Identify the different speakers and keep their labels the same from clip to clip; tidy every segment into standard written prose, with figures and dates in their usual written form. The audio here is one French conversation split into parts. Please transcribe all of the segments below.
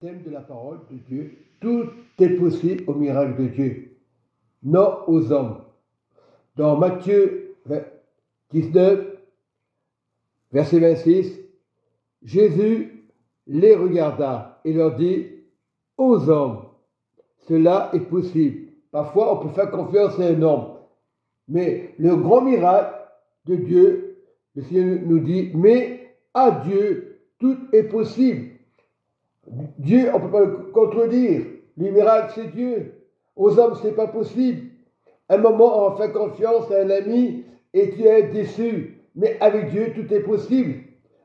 Speaker 1: Thème de la parole de Dieu, tout est possible au miracle de Dieu, non aux hommes. Dans Matthieu 19, verset 26, Jésus les regarda et leur dit, aux hommes, cela est possible. Parfois, on peut faire confiance à un homme. Mais le grand miracle de Dieu, le Seigneur nous dit, mais à Dieu, tout est possible. Dieu, on ne peut pas le contredire. Les miracles, c'est Dieu. Aux hommes, ce n'est pas possible. Un moment, on fait confiance à un ami et tu es déçu. Mais avec Dieu, tout est possible.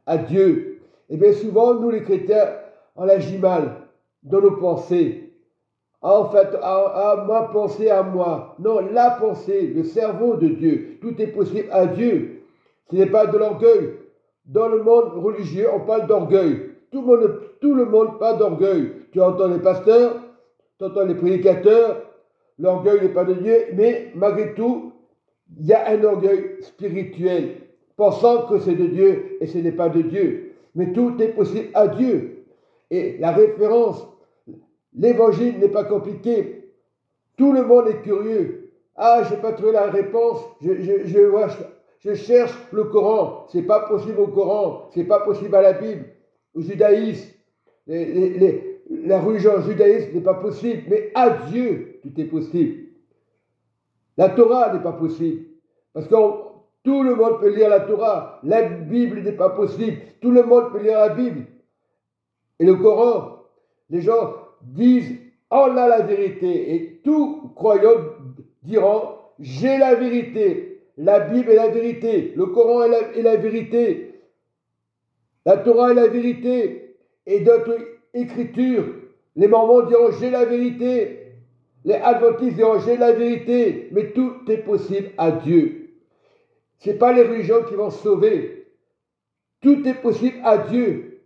Speaker 1: À Dieu. Et bien souvent, nous les chrétiens, on agit mal dans nos pensées. En fait, à ma pensée à moi. Non, la pensée, le cerveau de Dieu. Tout est possible à Dieu. Ce n'est pas de l'orgueil. Dans le monde religieux, on parle d'orgueil. Tout le monde parle d'orgueil. Tu entends les pasteurs, tu entends les prédicateurs. L'orgueil n'est pas de Dieu, mais malgré tout, il y a un orgueil spirituel, pensant que c'est de Dieu et ce n'est pas de Dieu. Mais tout est possible à Dieu. Et la référence, l'évangile n'est pas compliqué. Tout le monde est curieux. Ah, je n'ai pas trouvé la réponse. Je cherche le Coran. C'est pas possible au Coran. C'est pas possible à la Bible. Au judaïsme. La religion judaïsme n'est pas possible. Mais à Dieu, tout est possible. La Torah n'est pas possible. Parce que tout le monde peut lire la Torah. La Bible n'est pas possible. Tout le monde peut lire la Bible. Et le Coran, les gens disent, oh là la vérité. Et tout croyant diront, j'ai la vérité. La Bible est la vérité. Le Coran est la vérité. La Torah est la vérité. Et d'autres écritures, les Mormons diront, j'ai la vérité. Les Adventistes diront, j'ai la vérité. Mais tout est possible à Dieu. Ce n'est pas les religions qui vont sauver. Tout est possible à Dieu.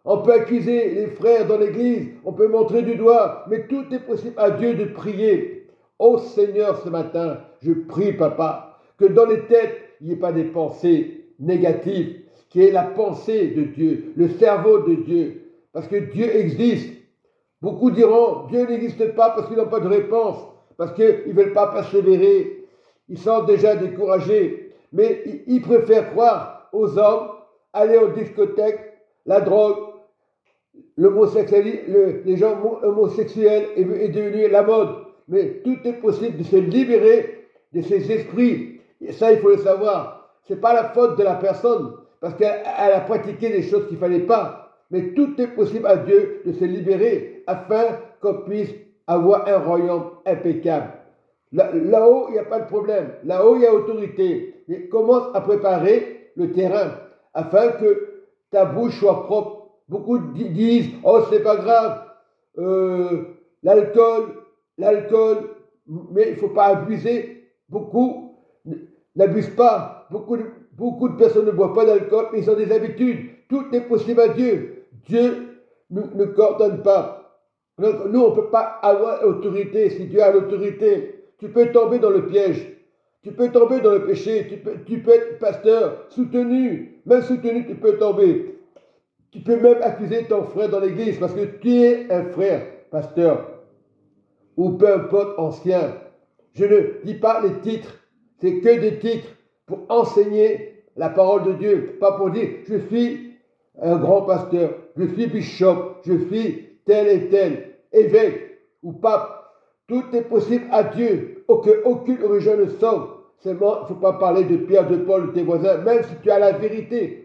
Speaker 1: On peut accuser les frères dans l'église, on peut montrer du doigt, mais tout est possible à Dieu de prier. Ô Seigneur, ce matin, je prie, Papa, que dans les têtes, il n'y ait pas des pensées négatives, qu'il y ait la pensée de Dieu, le cerveau de Dieu, parce que Dieu existe. Beaucoup diront, Dieu n'existe pas parce qu'ils n'ont pas de réponse, parce qu'ils ne veulent pas persévérer, ils sont déjà découragés, mais ils préfèrent croire aux hommes, aller aux discothèques, la drogue, les gens homosexuels est devenu la mode. Mais tout est possible de se libérer de ces esprits. Et ça, il faut le savoir. Ce n'est pas la faute de la personne, parce qu'elle a pratiqué des choses qu'il ne fallait pas. Mais tout est possible à Dieu de se libérer afin qu'on puisse avoir un royaume impeccable. Là-haut, il n'y a pas de problème. Là-haut, il y a autorité. Mais commence à préparer le terrain afin que ta bouche soit propre. Beaucoup disent, oh, c'est pas grave, l'alcool, mais il ne faut pas abuser. Beaucoup n'abusent pas. Beaucoup de personnes ne boivent pas d'alcool, mais ils ont des habitudes. Tout est possible à Dieu. Dieu ne coordonne pas. Donc, nous, on ne peut pas avoir l'autorité. Si Dieu a l'autorité, tu peux tomber dans le piège. Tu peux tomber dans le péché. Tu peux être pasteur, soutenu. Même soutenu, tu peux tomber. Tu peux même accuser ton frère dans l'église parce que tu es un frère, pasteur, ou peu importe, ancien. Je ne dis pas les titres, c'est que des titres pour enseigner la parole de Dieu, pas pour dire je suis un grand pasteur, je suis bishop, je suis tel et tel, évêque ou pape. Tout est possible à Dieu, aucune religion ne sauve. Seulement, il ne faut pas parler de Pierre, de Paul, de tes voisins, même si tu as la vérité.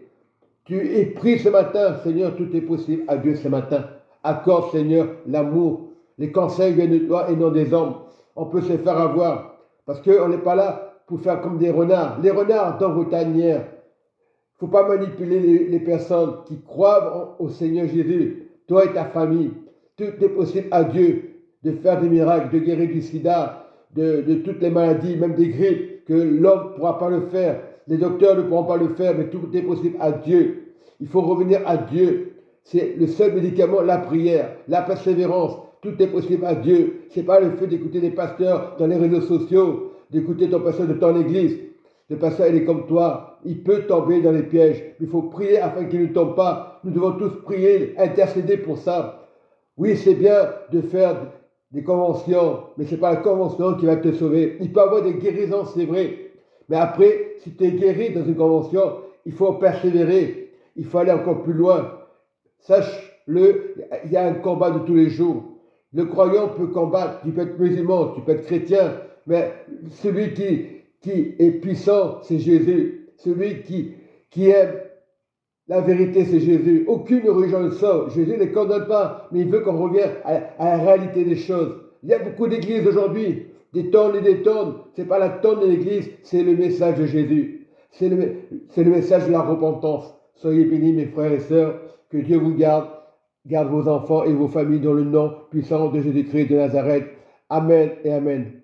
Speaker 1: Tu es pris ce matin, Seigneur, tout est possible à Dieu ce matin. Accorde, Seigneur, l'amour. Les conseils viennent de toi et non des hommes. On peut se faire avoir parce qu'on n'est pas là pour faire comme des renards. Les renards dans vos tanières. Il ne faut pas manipuler les personnes qui croient au Seigneur Jésus. Toi et ta famille. Tout est possible à Dieu de faire des miracles, de guérir du sida, de toutes les maladies, même des grippes, que l'homme ne pourra pas le faire. Les docteurs ne pourront pas le faire, mais tout est possible à Dieu. Il faut revenir à Dieu. C'est le seul médicament, la prière, la persévérance. Tout est possible à Dieu. Ce n'est pas le fait d'écouter des pasteurs dans les réseaux sociaux, d'écouter ton pasteur de ton église. Le pasteur, il est comme toi. Il peut tomber dans les pièges. Il faut prier afin qu'il ne tombe pas. Nous devons tous prier, intercéder pour ça. Oui, c'est bien de faire des conventions, mais ce n'est pas la convention qui va te sauver. Il peut y avoir des guérisons, c'est vrai. Mais après, si tu es guéri dans une convention, il faut persévérer. Il faut aller encore plus loin. Sache-le, il y a un combat de tous les jours. Le croyant peut combattre, tu peux être musulman, tu peux être chrétien, mais celui qui est puissant, c'est Jésus. Celui qui aime la vérité, c'est Jésus. Aucune religion ne sauve. Jésus ne les condamne pas, mais il veut qu'on revienne à la réalité des choses. Il y a beaucoup d'églises aujourd'hui, des tonnes et des tonnes. Ce n'est pas la tonne de l'église, c'est le message de Jésus. C'est le message de la repentance. Soyez bénis, mes frères et sœurs. Que Dieu vous garde. Garde vos enfants et vos familles dans le nom puissant de Jésus-Christ de Nazareth. Amen et Amen.